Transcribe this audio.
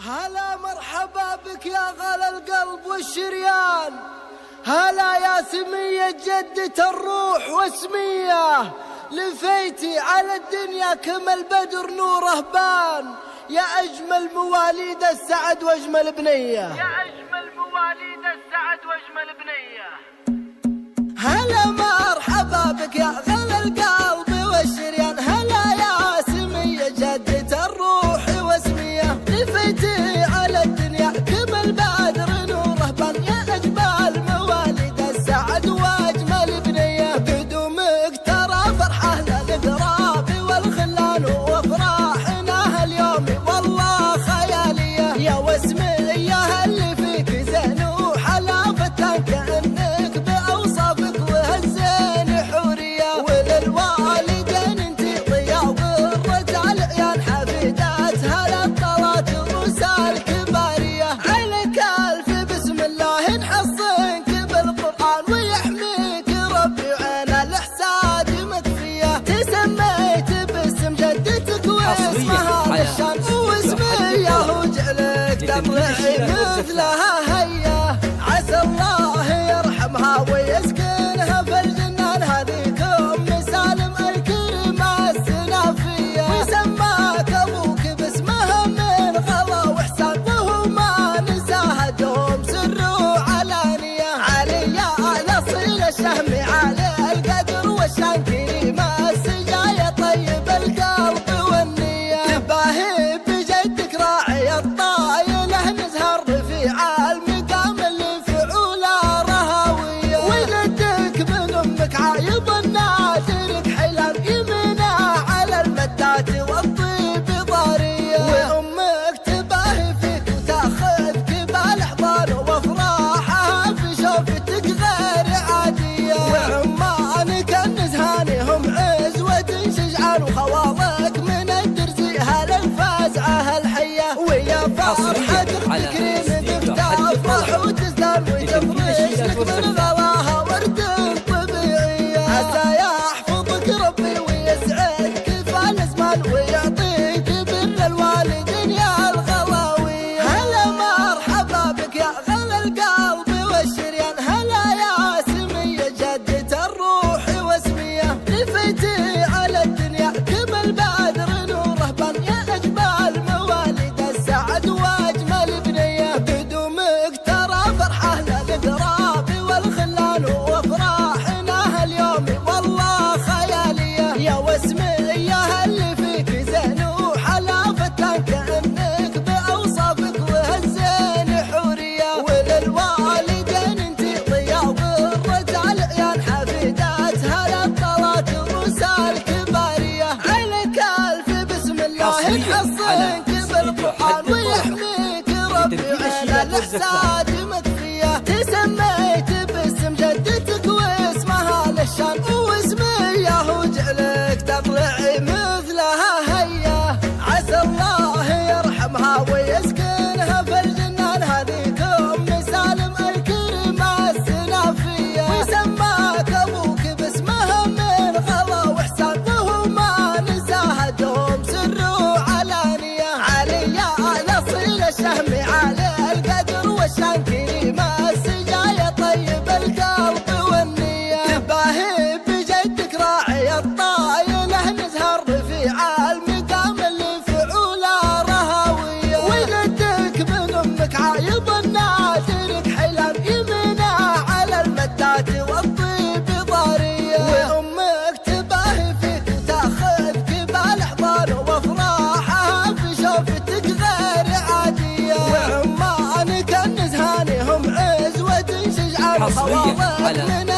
هلا مرحبا بك يا غلا القلب والشريان، هلا يا سمية جدة الروح واسمية، لفيتي على الدنيا كما البدر نوره بان، يا أجمل مواليد السعد وأجمل بنية، يا أجمل مواليد السعد وأجمل بنية. هلا مرحبا بك يا غلا القلب والشريان، هلا يا سمية جدة الروح واسمية، لفيتي على الدنيا كما البدر نوره بان، يا أجمل مواليد السعد وأجمل بنية، قدومك ترى فرحة للقراب والخلان، وافراحنا هاليوم والله خيالية، يا واسمية اللي فيك زين وحلافتك كأنك بأوصافك وهالزين حورية، وللوالدين انتي ضياء والرجال عيان حفيدات هالابطالات روسا الكبارية، عليك ألف بسم الله نحصنك بالقرآن ويحميك ربي وعين الإحساد مكفية، تسميت باسم جدتك واسمها للشان، واسمية وجعلك تطلعي مثلها هيا، عسى الله يرحمها ويسكنها في الجنان، هذيك أم سالم الكريمة السنافية، وسماك أبوك باسمها من غلا وإحسان، وهو ما نساها دوم سر وعلانية، علي الأصيل الشهمي علي القدر والشان، كريمة السجايا طيب القلب والنية، باهي بجدك راعي الطايلة نزهر رفيع المقام اللي فعوله رهاوية، وجدك من أمك عايض النادرك حيلان، يمينه على المدات والطيب ضارية، وأمك تباهي فيك وتاخذك بالأحضان، وأفراحها في شوفتك غير عادية، وعمانك النزهاني هم عزوة شجعان، وخوالك من الدرزي هالفازعة الحية، ويا فرحتك بكريم تفرح وتزدان، وتفرش لك من غلاها ورد طبيعية، عسى يحفظك ربي ويسعدك في الأزمان، ويعطيك بر الوالدين يا الغلاوية، هلا مرحبا بك يا غلا القلب والشريان، هلا يا سمية جدة الروح واسمية، لفيتي على الدنيا كما البدر نوره بان، يا أجمل مواليد السعد وأجمل بنية، قدومك ترى فرحة للقراب والخلان، وافراحنا هاليوم والله خيالية، يا واسمية اللي فيك زين وحلافتك كأنك بأوصافك وهالزين حورية، وللوالدين انتي ضياء والرجال عيان حفيدات هالابطالات روسا الكبارية، عليك ألف بسم الله نحصنك بالقرآن ويحميك ربي وعين الإحساد مكفية، تسميت باسم جدتك واسمها للشان، واسمية وجعلك تطلعي مثلها هيا، عسى الله يرحمها ويسكنها في الجنان، هذيك أم سالم الكريمة السنافية، وسماك أبوك باسمها من غلا وإحسان، وهو ما نساها دوم سر وعلانية، علي الأصيل الشهمي علي القدر والشان، كريمة السجايا طيب القلب والنية، باهي بجدك راعي الطايلة نزهر رفيع المقام اللي فعوله رهاوية، وجدك من أمك عايض النادرك حيلان، يمينه على المدات والطيب ضارية، وأمك تباهي فيك وتاخذك بالأحضان، وأفراحها في شوفتك غير عادية، وعمانك النزهاني هم عزوة شجعان، وخوالك من